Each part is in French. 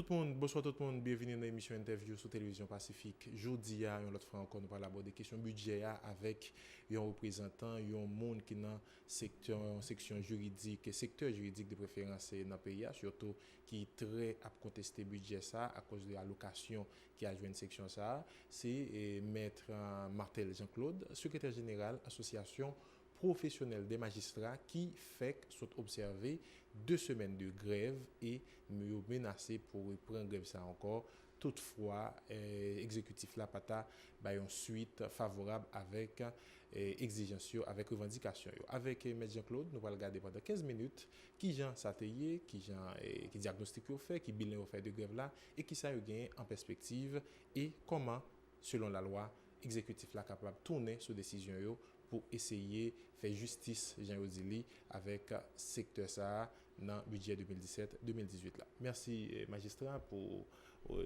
tout le monde, bonsoir tout le monde, bienvenue dans l'émission interview sur Télévision Pacifique. Jeudi, une autre fois encore, nous parlons d'abord des questions budget avec un représentant, un monde qui est dans section juridique, secteur juridique de préférence dans le pays, surtout qui est très à contester le budget ça à cause de l'allocation qui a joué une section ça. C'est Maître Martel Jean-Claude, secrétaire général, association professionnel des magistrats qui fait sont observer 2 semaines de grève et me menacé pour reprendre grève ça encore. Toutefois, exécutif là pata une suite favorable avec exigence avec revendication. Avec M. Jean-Claude, nous allons regarder pendant 15 minutes qui Jean Sateye, qui diagnostic au fait, qui bilan au fait de grève là et qui ça gain en perspective et comment selon la loi exécutif là capable de tourner sur décision yo pour essayer de faire justice Jean Odili avec secteur ça dans le budget 2017-2018 là. Merci magistrat pour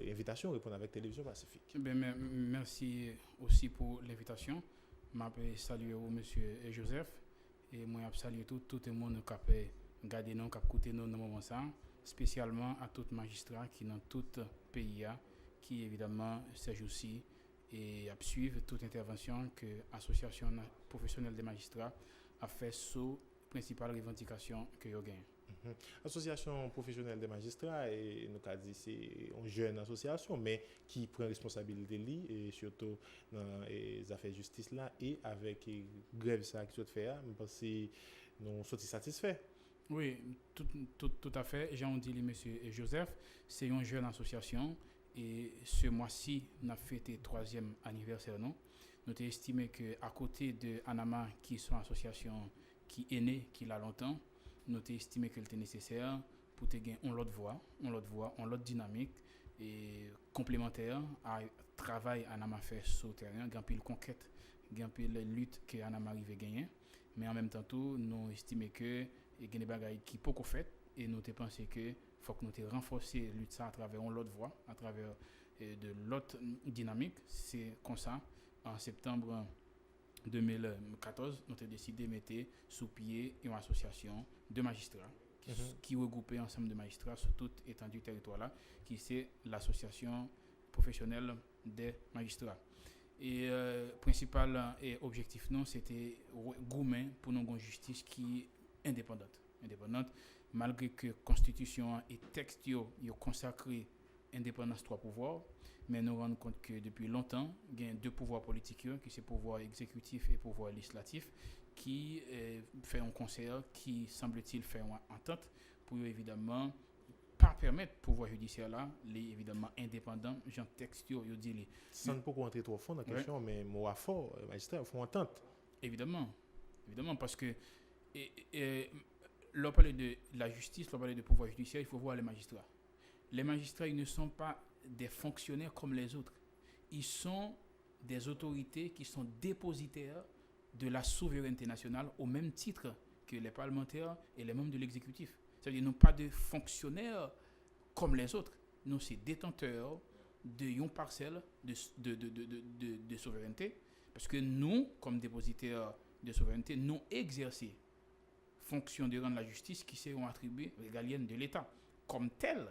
l'invitation à répondre avec Télévision Pacifique. Merci aussi pour l'invitation. Je salue monsieur Joseph et moi je salue tout le monde qui a regardé nous, qui a écouté nous dans ce moment ça, spécialement à tout magistrat qui dans tout pays qui évidemment s'agit aussi et à suivre toute intervention que l'association professionnelle des magistrats a fait sous principale revendication que vous gagnez. Association professionnelle des magistrats, et nous avons dit c'est une jeune association, mais qui prend responsabilité et surtout dans les affaires de justice là et avec grève ça qui se fait, je pense que nous sommes satisfaits. Oui, tout à fait. Jean-Dit monsieur Joseph, c'est une jeune association. Et ce mois-ci, nous avons fêté le 3e anniversaire. Nous avons estimé qu'à côté de Anama, qui est une association qui est née, qui a longtemps, nous avons estimé qu'elle était nécessaire pour gagner une autre voie, une autre dynamique et complémentaire à travail Anama fait sur le terrain, il y conquête, il y a lutte que Anama arrive à gagner. Mais en même temps, nous avons estimé que il y a des choses qui sont faites et nous avons pensé que faut que nous renforcer lutte ça à travers l'autre voie, à travers de l'autre dynamique. C'est comme ça, en septembre 2014, nous avons décidé de mettre sous pied une association de magistrats qui regroupait ensemble de magistrats sur toute étendue du territoire là, qui c'est l'association professionnelle des magistrats. Et principal objectif non, c'était goumer pour nous une justice qui est indépendante, malgré que la Constitution et texte ont consacré l'indépendance de 3 pouvoirs, mais nous nous rendons compte que depuis longtemps, il y a 2 pouvoirs politiques, qui sont le pouvoir exécutif et le pouvoir législatif, qui fait un concert, qui semble-t-il fait une entente pour évidemment pas permettre au pouvoir judiciaire là, évidemment indépendant, Jean texte yo dit sans ne pas rentrer trop fond dans la question, mais moi fort magistrat font entente. Évidemment parce que l'on parle de la justice, l'on parle de pouvoir judiciaire, il faut voir les magistrats. Les magistrats, ils ne sont pas des fonctionnaires comme les autres. Ils sont des autorités qui sont dépositaires de la souveraineté nationale au même titre que les parlementaires et les membres de l'exécutif. C'est-à-dire qu'ils n'ont pas de fonctionnaires comme les autres. Nous, c'est détenteurs d'une parcelle de souveraineté. Parce que nous, comme dépositaires de souveraineté, nous exerçons fonction de rendre la justice qui seront attribuées régaliennes de l'État. Comme tel,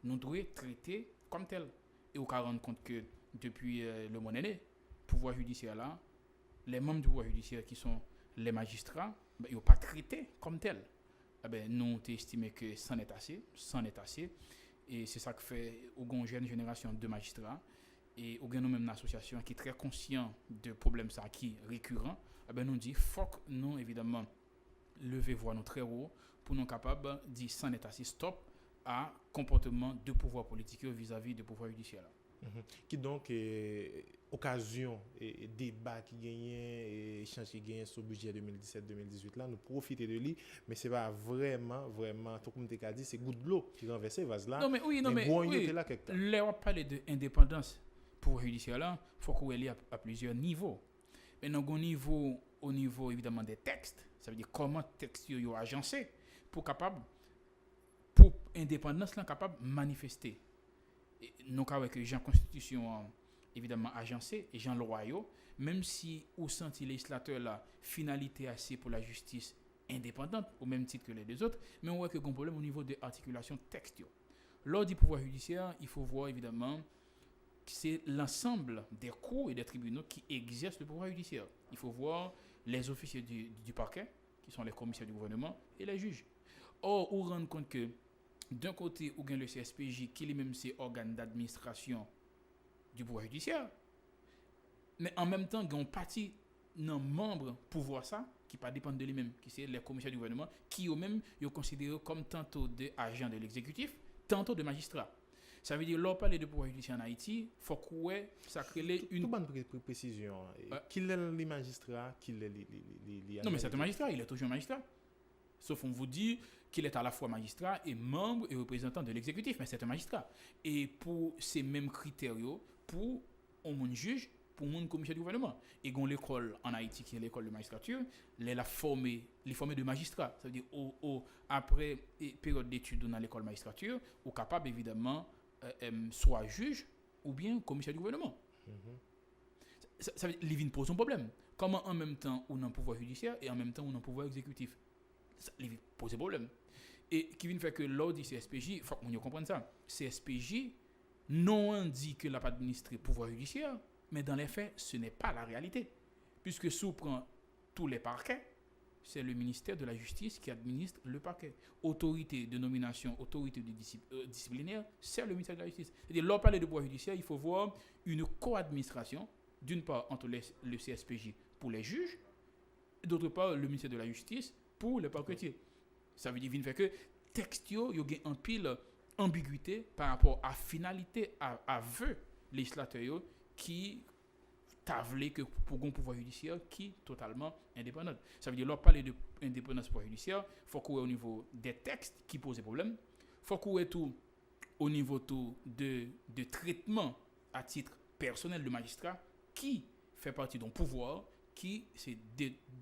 nous devons traiter comme tel. Et on se rend compte que depuis le mois dernier, le pouvoir judiciaire là, les membres du pouvoir judiciaire qui sont les magistrats, ils n'ont pas traité comme tel. Nous avons estimé que c'en est assez. Et c'est ça que fait une jeune génération de magistrats. Et nous-mêmes une association qui est très conscient de problèmes ça qui récurrents. Nous dit faut que nous évidemment lever voix nous très haut pour nous capables de dire c'en est assez, stop à comportement de pouvoir politique vis-à-vis du pouvoir judiciaire. Qui donc occasion et débat qui gagne et échange qui gagne sur le budget 2017-2018 là, nous profiter de lui, mais c'est pas vraiment tout comme tu as dit, c'est goutte de l'eau qui renverse vase là. Non mais oui, là quelque temps. Là on parle de indépendance pour judiciaire là, faut qu'on ait à plusieurs niveaux. Mais donc au niveau évidemment des textes, ça veut dire comment texte yo agencé pour indépendance là capable manifester. Nous avons que Jean Constitution évidemment agencé et Jean loyaux, même si au senti législateur la finalité assez pour la justice indépendante au même titre que les deux autres, mais on voit que un problème au niveau de l'articulation textuelle. Lors du pouvoir judiciaire, il faut voir évidemment que c'est l'ensemble des cours et des tribunaux qui exercent le pouvoir judiciaire. Il faut voir les officiers du parquet, qui sont les commissaires du gouvernement, et les juges. Or, on rend compte que d'un côté, on gagne le CSPJ, qui lui-même c'est organe d'administration du pouvoir judiciaire, mais en même temps, il y a une partie non membre pour voir ça, qui ne dépendent de lui-même, qui c'est les commissaires du gouvernement, qui eux-mêmes sont considérés comme tantôt des agents de l'exécutif, tantôt de magistrats. Ça veut dire, lors parler de pouvoir judiciaire en Haïti, il faut que ça crée une... Tout bonne précision. Qui est les magistrats, qui est les... Non, mais c'est un magistrat, il est toujours un magistrat. Sauf on vous dit qu'il est à la fois magistrat et membre et représentant de l'exécutif, mais c'est un magistrat. Et pour ces mêmes critères, pour un juge, pour un commissaire du gouvernement. Et dans l'école en Haïti, qui est l'école de magistrature, les formés de magistrats. Ça veut dire, après période d'études dans l'école de magistrature, on est capable évidemment soit juge ou bien commissaire du gouvernement. Ça veut dire, Lévin pose un problème. Comment en même temps on a un pouvoir judiciaire et en même temps on a un pouvoir exécutif? Ça pose un problème. Et qui vient faire que lors du CSPJ, il faut qu'on comprenne ça. CSPJ, non on dit que n'a pas administré le pouvoir judiciaire, mais dans les faits, ce n'est pas la réalité. Puisque si on prend tous les parquets, c'est le ministère de la Justice qui administre le parquet. Autorité de nomination, autorité disciplinaire, c'est le ministère de la Justice. C'est-à-dire, lors de parler de pouvoir judiciaire, il faut voir une co-administration, d'une part entre le CSPJ pour les juges, et d'autre part le ministère de la Justice pour les parquetiers. Ça veut dire que textio, il y a un pile ambiguïté par rapport à finalité, à vœu législateur qui tablé que pour un pouvoir judiciaire qui est totalement indépendant. Ça veut dire, lorsqu'on parle d'indépendance pouvoir judiciaire, il faut qu'on ait au niveau des textes qui posent des problèmes, il faut qu'on ait tout au niveau tout de traitement à titre personnel de magistrat qui fait partie d'un pouvoir qui c'est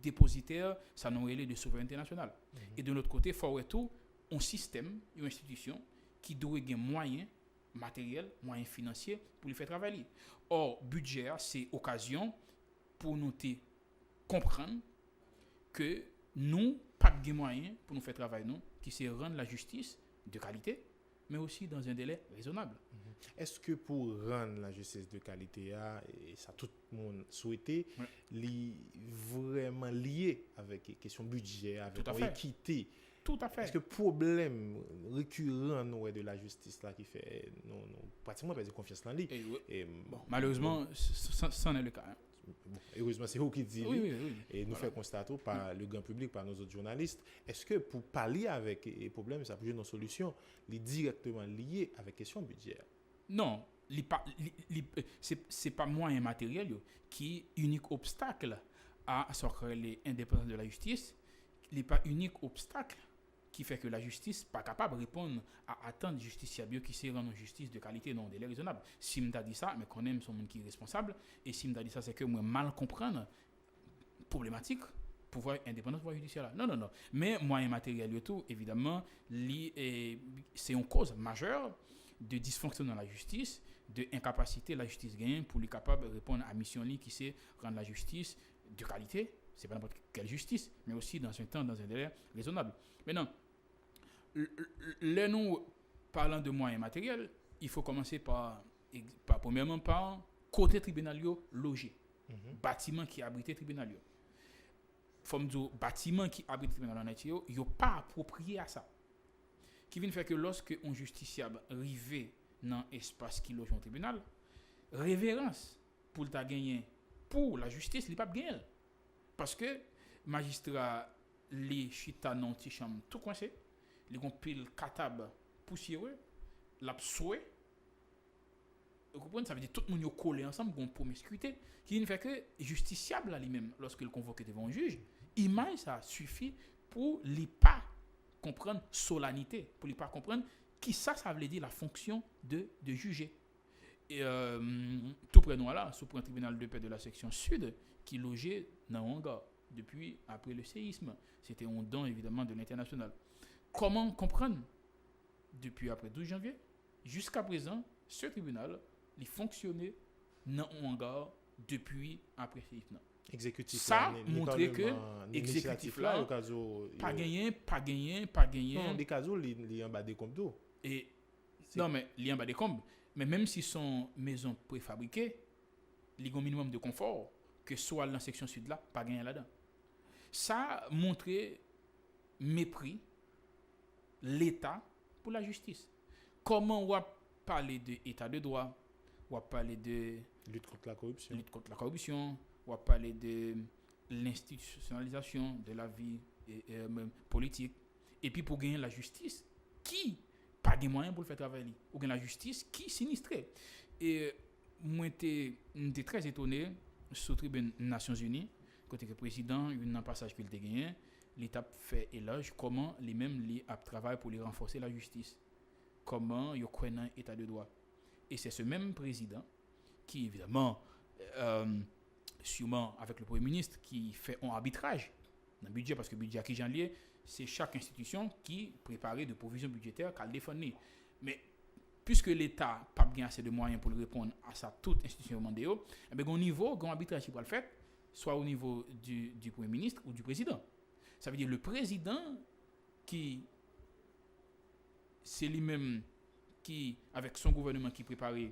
dépositaire, ça nous relève de souveraineté nationale. Et de l'autre côté, il faut avoir tout un système, une institution qui doit avoir moyens matériels, moyens financiers pour les faire travailler. Or, budget, c'est occasion pour nous comprendre que nous, pas de moyens pour nous faire travailler, nous, qui c'est rendre la justice de qualité, mais aussi dans un délai raisonnable. Est-ce que pour rendre la justice de qualité, et ça tout le monde souhaitait, vraiment lié avec les questions budget, avec l'équité? Tout à fait. Est-ce que le problème récurrent de la justice là qui fait nous pratiquement perdre confiance dans lui? Malheureusement, ça n'est le cas. Bon, heureusement, c'est vous qui dites. Oui. Et nous fait constater par le grand public, par nos autres journalistes. Est-ce que pour parler avec les problèmes, ça peut jouer une solution, les directement liés avec la question budgétaire? Non, c'est pas moyen matériel qui est unique obstacle à l'indépendance de la justice. Il n'est pas unique obstacle qui fait que la justice n'est pas capable de répondre à attendre justiciable qui sait rendre justice de qualité non délai raisonnable. Si je dit ça, mais qu'on aime son monde qui est responsable, et si je dit ça, c'est que moi mal comprendre problématique pouvoir indépendance pouvoir judiciaire là. Non. Mais moyen matériel et tout, évidemment, c'est une cause majeure de dysfonctionnement de la justice, de incapacité de la justice gagne pour lui capable de répondre à mission qui c'est rendre la justice de qualité. C'est pas n'importe quelle justice, mais aussi dans un temps, dans un délai raisonnable. Maintenant, nous parlant de moyens matériels, il faut commencer par premièrement par côté tribunal logé, bâtiment qui abrite tribunal. Faut me dire bâtiment qui abrite tribunal en Haïti, il n'y a pas approprié à ça. Qui vient faire que lorsque un justiciable arrive dans l'espace qui loge au tribunal, révérence pour le gagner pour la justice, il n'est pas gagné. Parce que magistrat les chita non ti chambre tout coincé, les gon pile katab poussiéreux, la souhait. Vous comprenez, ça veut dire tout le monde yo collé ensemble gon promiscuité qui ne fait que justiciable lui-même lorsque le convoqué devant un juge, image ça suffit pour lui pas comprendre solennité, pour lui pas comprendre qui ça veut dire la fonction de juger. Et tout près de nous là, sous un tribunal de paix de la section sud qui logeait dans un hangar depuis après le séisme. C'était un don évidemment de l'international. Comment comprendre depuis après 12 janvier jusqu'à présent, ce tribunal il fonctionnait dans un hangar depuis après le séisme. Exécutif ça montrer que exécutif là pas gagné. Non, des cas où il y a un bas de compte. Et Non, mais il y a des combes. Mais même si son maison préfabriquée, il y a un minimum de confort que soit dans la section sud là, pas gagné là-dedans. Ça montrait mépris l'État pour la justice. Comment on va parler de état de droit, on va parler de lutte contre la corruption, on va parler de l'institutionnalisation de la vie politique. Et puis pour gagner la justice, qui pas de moyens pour le faire travailler, ou gagner la justice qui sinistrée. Et moi j'étais très étonné sur la tribune des Nations Unies, côté que le président, un passage qu'il a gagné, l'État fait éloge comment les mêmes travaillent pour les renforcer la justice. Comment ils croient dans l'état de droit. Et c'est ce même président qui, évidemment, sûrement avec le Premier ministre, qui fait un arbitrage dans le budget, parce que le budget qui j'en lié, c'est chaque institution qui prépare de provisions budgétaires qu'elle défend. Mais puisque l'État n'a pas bien assez de moyens pour répondre à ça, toute institution demandée, eh bien, au niveau, un arbitrage qui va le faire, soit au niveau du Premier ministre ou du président. Ça veut dire le président qui, c'est lui-même qui, avec son gouvernement qui préparait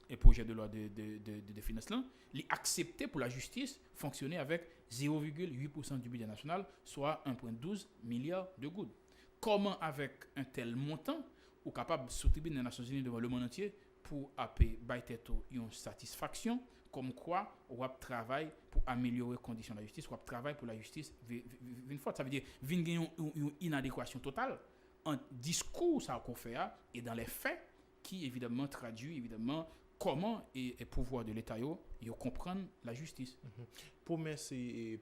un projet de loi de finances, il a accepté pour la justice fonctionner avec 0,8% du budget national, soit 1,12 milliard de gouttes. Comment avec un tel montant, ou capable de soutenir les Nations Unies devant le monde entier pour appeler une satisfaction, comme quoi on va travailler pour améliorer les conditions de la justice, on va travailler pour la justice une fois. Ça veut dire qu'il y a une inadéquation totale en discours ça qu'on fait et dans les faits qui évidemment traduit évidemment comment et pouvoir de l'État yo comprendre la justice. Promesse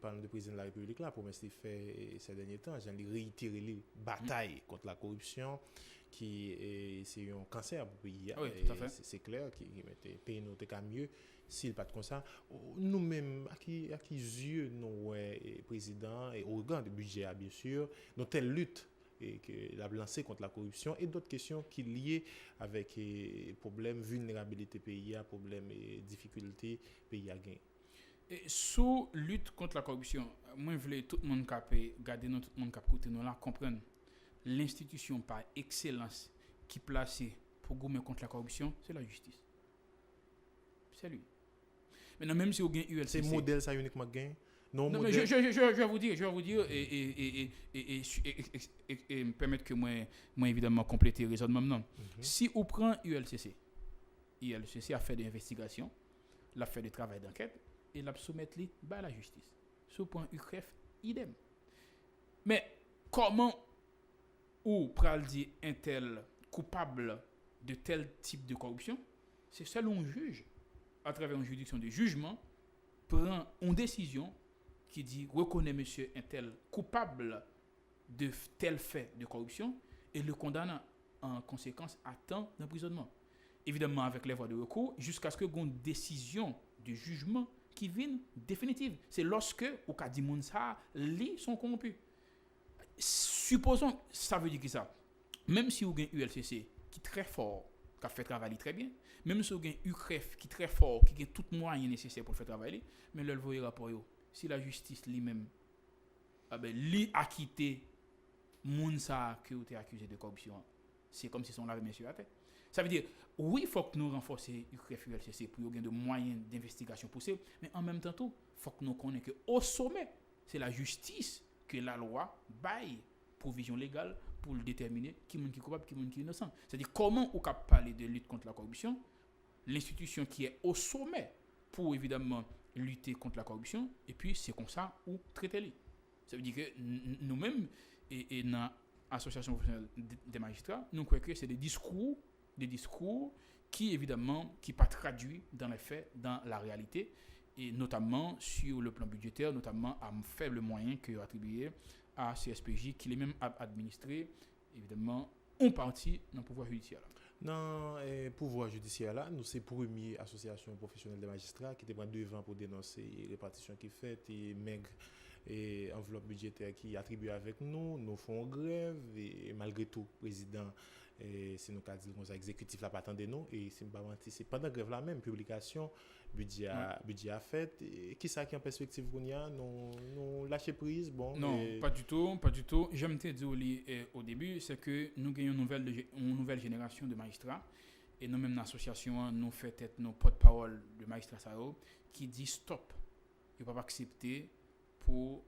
par le président de la République là, promesse fait ces derniers temps, j'ai réitéré les batailles contre la corruption qui c'est un cancer pour le pays. Oui, tout à fait. C'est clair qui mettait pays nous était mieux s'il pas comme ça. Nous même à qui yeux nous président et au regard du budget bien sûr, dans telle lutte et que la lancée contre la corruption et d'autres questions qui liées avec problèmes vulnérabilité pays, problèmes et difficultés pays à gagner. Sous lutte contre la corruption, moi je voulais tout le monde capé garder tout le monde capé nous là comprendre l'institution par excellence qui placée pour gommer contre la corruption, c'est la justice. C'est lui. Maintenant même si vous gagnez ULCC, c'est modèle ça uniquement gain. Non, mais je vais vous dire et me permettre que moi évidemment compléter le raisonnement non. Si on prend ULCC a fait des investigations, l'a fait des travail d'enquête et l'a soumettre à la justice. Sur point UCREF idem. Mais comment ou pral dire un tel coupable de tel type de corruption, c'est selon un juge à travers une juridiction de jugement prend une décision qui dit reconnaît monsieur un tel coupable de tel fait de corruption et le condamne en conséquence à temps d'emprisonnement. Évidemment avec les voies de recours jusqu'à ce que une décision de jugement qui vienne définitive. C'est lorsque au cas dit ça les sont corrompus. Supposons ça veut dire que ça. Même si vous avez ULCC qui est très fort, qui a fait travailler très bien, même si vous avez UCREF qui est très fort, qui a tout moyen nécessaire pour faire travailler, mais le voyez rapport si la justice lui-même lui acquitté moun ça que vous êtes accusé de corruption, c'est comme si on l'avait mis sur la tête. Ça veut dire oui, il faut que nous renforcions UCREF ULCC pour gagner de moyens d'investigation poussés, mais en même temps il faut que nous connaissions que au sommet, c'est la justice que la loi baille provision légale pour déterminer qui est coupable, qui est innocent. C'est-à-dire comment on peut parler de lutte contre la corruption, l'institution qui est au sommet pour évidemment lutter contre la corruption, et puis c'est comme ça où traiter les. Ça veut dire que nous-mêmes, et dans l'association professionnelle des magistrats, nous croyons que c'est des discours qui évidemment qui pas traduits dans les faits, dans la réalité, et notamment sur le plan budgétaire, notamment à faible moyen que attribué à CSPJ, qui est même administré, évidemment, en partie dans le pouvoir judiciaire. Dans le pouvoir judiciaire, là, nous, c'est la première association professionnelle des magistrats qui était devant pour dénoncer les répartitions qui fait et maigre et enveloppe budgétaire qui est attribuée avec nous faisons grève et malgré tout président et c'est nous qu'a dit comme ça exécutif là pas attendez nous et c'est pendant grève là même publication budget a fait et qui ça qui en perspective qu'on y a nous lâcher prise bon non pas du tout j'aime te dire au début c'est que nous gagnons une nouvelle génération de magistrats et nous même l'association nous fait tête nos porte-parole de magistrats qui dit stop il ne pas accepter pour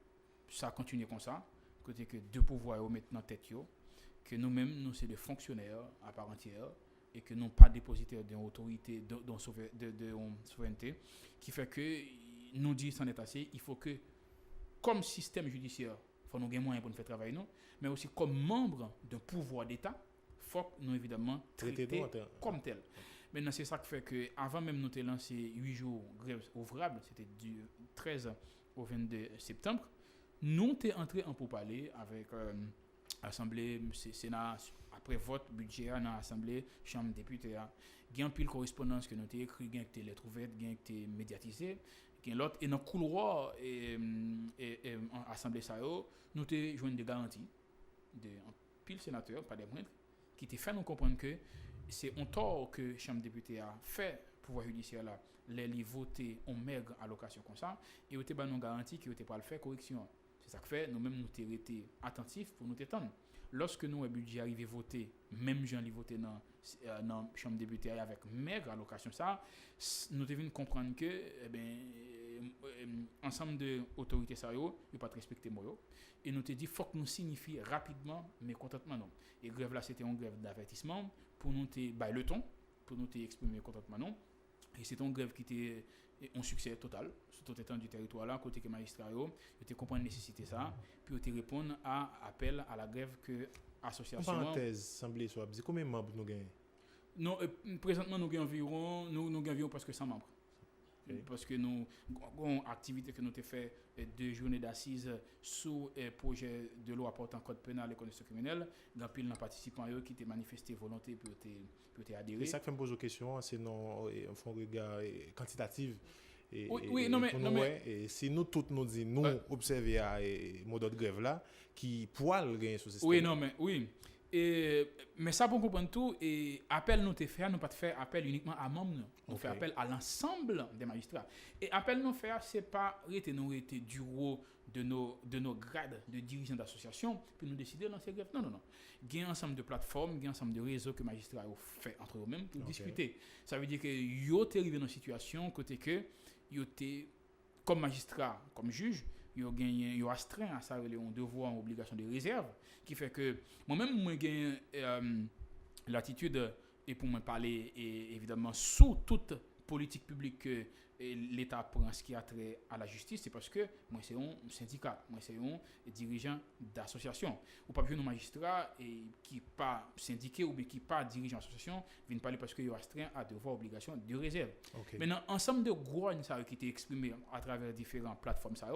ça continuer comme ça côté que deux pouvoirs maintenant tête yo que nous-mêmes nous c'est des fonctionnaires à part entière et que non pas dépositaires d'une autorité de souveraineté qui fait que nous dit s'en est assez il faut que comme système judiciaire faut nous gagner moyen pour nous faire travailler nous mais aussi comme membre d'un pouvoir d'état faut que nous évidemment traiter comme tel. Maintenant c'est ça qui fait que avant même nous avons lancé 8 jours grève ouvrable c'était du 13 au 22 septembre nous sommes entrés en pourparlers avec Assemblée, Sénat, après vote budget dans l'Assemblée, Chambre des députés. Il y a une pile correspondance que nous avons écrit, il y a des lettres ouvertes, il y a des médiatisées. Il y a l'autre, et dans le couloir et l'Assemblée, nous avons joué des garanties de pile sénateur, pas des moindres, qui te fait nous comprendre que c'est un tort que la Chambre des députés a fait pouvoir judiciaire là, les voter en maigre allocation comme ça, et vous avez une garantie qui n'était pas le faire correction. C'est ça que fait, nous-mêmes nous avons été attentifs pour nous étendre. Lorsque nous, le budget arrivé voté, même gens qui voté dans la Chambre des députés avec maigre allocation, ça, nous devons comprendre que ensemble d'autorités sérieuses, ils ne pas respecter moi. Et nous te dit faut que nous signifions rapidement mécontentement. Non. Et grève là, c'était une grève d'avertissement pour nous te le ton, pour nous te exprimer mécontentement. Non. Et c'est une grève qui était un succès total sur tout étendue du territoire là côté que magistrat yo te comprendre nécessité ça puis te répondre à appel à la grève que association en parenthèse semblait soit combien de membres nous gagnons non présentement nous gagnons environ presque 100 membres. Okay. Parce que nous avons une activité que nous avons fait 2 journées d'assises sous projet de loi portant code pénal et conditions criminelles. Il y a pile de participants qui ont manifesté volonté pour adhérer. C'est ça qui me pose une question, c'est non un regard quantitatif. Oui, non mais et si nous tous nous disons nous observer à mode de grève là qui poil gagner sur ce système. Oui, non mais oui. Mais ça pour comprendre tout et appel nous te faire nous pas te faire appel uniquement à membres nous fait appel à l'ensemble des magistrats et appel nous faire c'est pas rester du haut de nos grades de dirigeants d'association puis nous décider de lancer grève non il y a un ensemble de plateformes il y a un ensemble de réseaux que magistrats ont fait entre eux-mêmes pour discuter ça veut dire que yo t'es arrivé dans une situation côté que yo t'es comme magistrat comme juge yo astreint à ça un devoir en obligation de réserve qui fait que moi-même moi gagne l'attitude et pour me parler et évidemment sous toute politique publique que l'État prend ce qui a trait à la justice c'est parce que moi c'est un syndicat moi c'est un dirigeant d'association ou pas bien un magistrat et qui pas syndiqué ou bien qui pas dirigeant d'association viennent parler parce que yo astreint à devoir obligation de réserve. Maintenant ensemble de gros ça qui était exprimé à travers différentes plateformes ça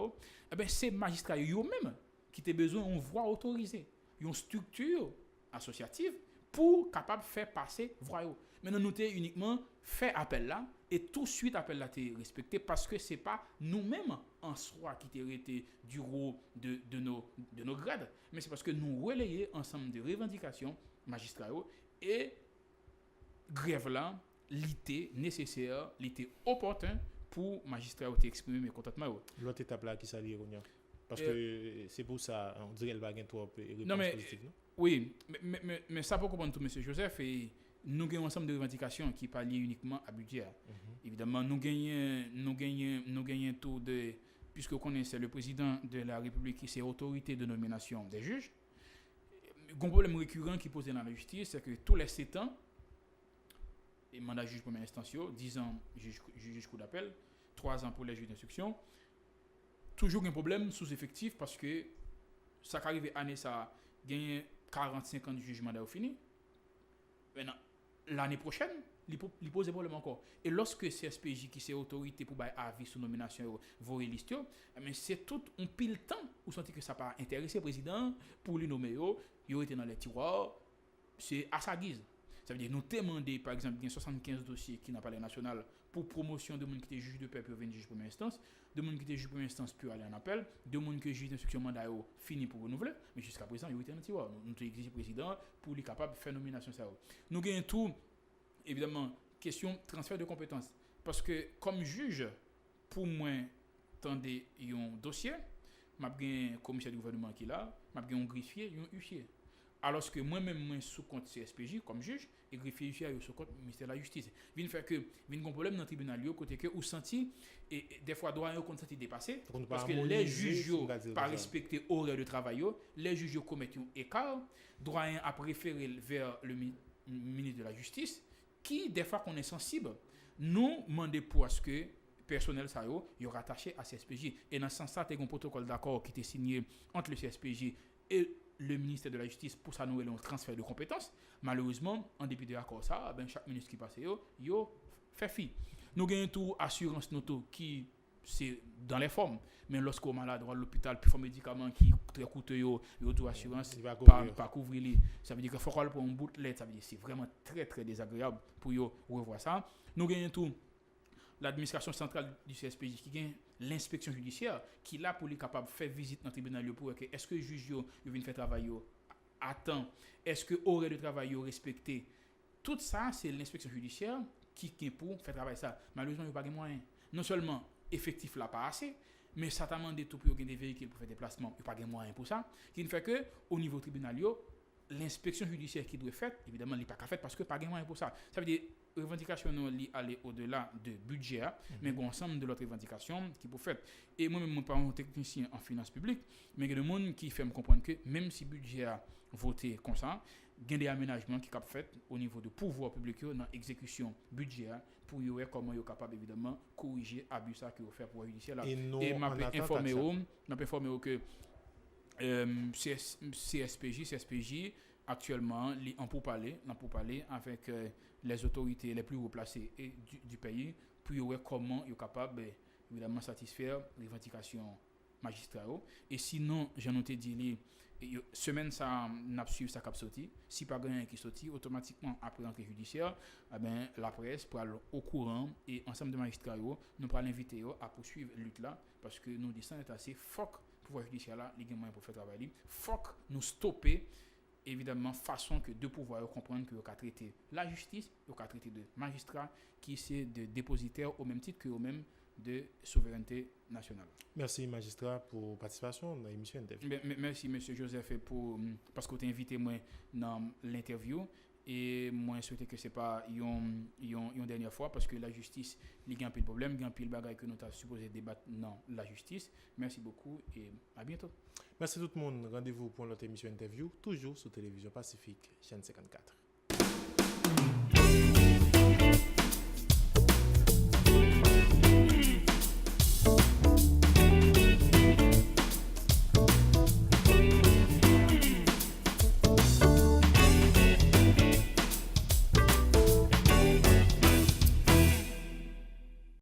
c'est magistrats eux-mêmes qui ont besoin d'une voix autorisée une structure associative pour capable faire passer voix. Maintenant nous t'ai uniquement fait appel là et tout de suite appel là t'es respecté parce que c'est pas nous-mêmes en soi qui t'ai été du haut de nos grades mais c'est parce que nous relayons ensemble de revendications magistrats et grève là l'été nécessaire l'été opportun pour magistrats t'exprimer mes contentements. L'autre étape là qui s'allie parce que c'est pour ça on dirait le bagage trop positif non. Oui, mais ça pour comprendre tout, M. Joseph, et nous avons un ensemble de revendications qui parlent uniquement à budget. Évidemment, nous gagnons tout de, puisque vous connaissez le président de la République qui c'est autorité de nomination des juges. Un problème récurrent qui pose dans la justice, c'est que tous les 7 ans, et mandat juge première instance, 10 ans juge cour d'appel, 3 ans pour les juges d'instruction, toujours un problème sous-effectif parce que ça qui arrive année ça gagne 45 ans de jugement d'au fini. Maintenant, l'année prochaine, il pose des problèmes encore. Et lorsque CSPJ, qui c'est autorité pour bailler avis sur nomination, voit liste, mais c'est tout un pile temps où senti que ça pas intéressé le président pour lui nommer, il était dans les tiroirs, c'est à sa guise. Ça veut dire nous demandons par exemple il y a 75 dossiers qui n'a pas les national pour promotion de monde qui était juge de paix pour venir juge première instance, de monde qui était juge première instance pour aller en appel, de monde qui juge d'instruction mandat fini pour renouveler, mais jusqu'à présent, il y a été un petit nous avons exigé président pour lui capable de faire nomination ça. Nous gagnons tout évidemment question transfert de compétences parce que comme juge pour moi tendez un dossier, m'a un commissaire du gouvernement qui là, m'a un greffier, un huissier. Alors que moi-même, moi, sous compte CSPJ comme juge, et greffier sous compte ministère de la Justice. Vient faire que, vient un problème dans le tribunal, côté que, ou senti, et des fois, droit à senti dépassé, parce que les juges, pas respecter horaire de travail, les juges commettent un écart, droit à préférer vers le ministre de la Justice, qui, des fois, qu'on est sensible, nous demandons pour ce que personnel ça y aura attaché à CSPJ. Et dans ce sens-là, il y a un protocole d'accord qui était signé entre le CSPJ et le ministère de la Justice pour ça nous un transfert de compétences. Malheureusement, en dépit de l'accord ça, chaque ministre qui passe yo fait fi. Nous gagnons tout assurance noto qui c'est dans les formes, mais lorsqu'on est malade à l'hôpital puis faut médicaments qui très coûteux yo tout assurance pas couvrir, ça veut dire qu'il faut qu'on pour un bout de lettre, ça veut dire c'est vraiment très très désagréable pour yo revoir ça. Nous gagnons tout l'administration centrale du CSPJ qui gagne l'inspection judiciaire qui là pour les capable de faire visite dans le tribunal pour que est-ce que le juge vient faire travail à temps, est-ce que horaire de travail respecté, tout ça c'est l'inspection judiciaire qui est pour faire travail ça. Malheureusement il n'y a pas de moyens, non seulement effectif là pas assez, mais ça t'a demandé tout pour des véhicules pour faire déplacement, il n'y a pas de moyens pour ça, qui fait que au niveau tribunal l'inspection judiciaire qui doit être faite, évidemment il n'est pas qu'à faire parce que pas de moyens pour ça. Ça veut dire revendication nous aller au-delà de budget, mais bon ensemble de l'autre revendication qui pour faire. Et moi-même mon parent technicien en finances publiques, mais il y a des gens qui fait me comprendre que même si budget a voté comme ça, il y a des aménagements qui sont faits au niveau de pouvoir public dans l'exécution budget pour voir comment ils sont capables évidemment corriger abus ça qui ont fait pour judiciaire là. Et m'a informé que CSPJ actuellement en pour parler avec les autorités les plus haut placées du pays pour voir comment ils sont capables évidemment satisfaire les revendications magistrales. Et sinon j'en ai dit semaine ça n'a suivi ça cap sorti, si pas rien qui sorti automatiquement après l'entrée judiciaire, la presse pour aller au courant et ensemble de magistrats nous pour l'inviter à poursuivre lutte là parce que nous disons est assez fuck pouvoir judiciaire là les moyens pour faire travail fuck nous stopper évidemment façon que de pouvoir comprendre que on traiter la justice, on traiter de magistrats qui c'est de dépositaires au même titre que au même de souveraineté nationale. Merci magistrat pour participation dans l'émission interview. Merci monsieur Joseph parce que vous avez invité moi dans l'interview et moi souhaite que c'est pas une dernière fois parce que la justice il y a un peu de problème, il y a un peu de bagaille que nous avons supposé débattre dans la justice. Merci beaucoup et à bientôt. Merci tout le monde. Rendez-vous pour notre émission interview toujours sur Télévision Pacifique chaîne 54.